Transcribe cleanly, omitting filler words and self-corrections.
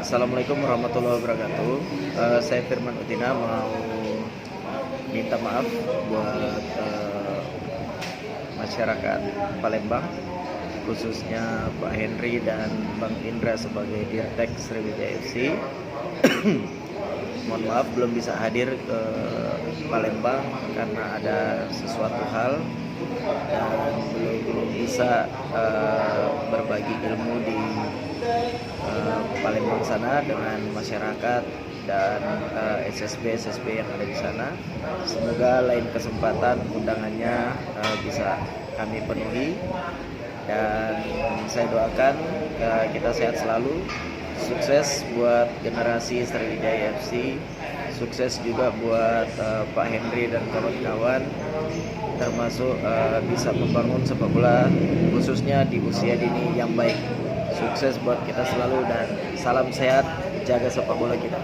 Assalamualaikum warahmatullahi wabarakatuh. Saya Firman Utina mau minta maaf buat masyarakat Palembang, khususnya Pak Henry dan Bang Indra sebagai Dirtek Sriwijaya FC. Mohon maaf belum bisa hadir ke Palembang karena ada sesuatu hal dan belum bisa berbagi ilmu di Palembang sana dengan masyarakat dan SSB yang ada di sana. Semoga lain kesempatan undangannya bisa kami penuhi, dan saya doakan kita sehat selalu. Sukses buat generasi Sriwijaya FC, sukses juga buat Pak Henry dan kawan-kawan, termasuk bisa membangun sepak bola khususnya di usia dini yang baik. Sukses buat kita selalu dan salam sehat, jaga sepak bola kita.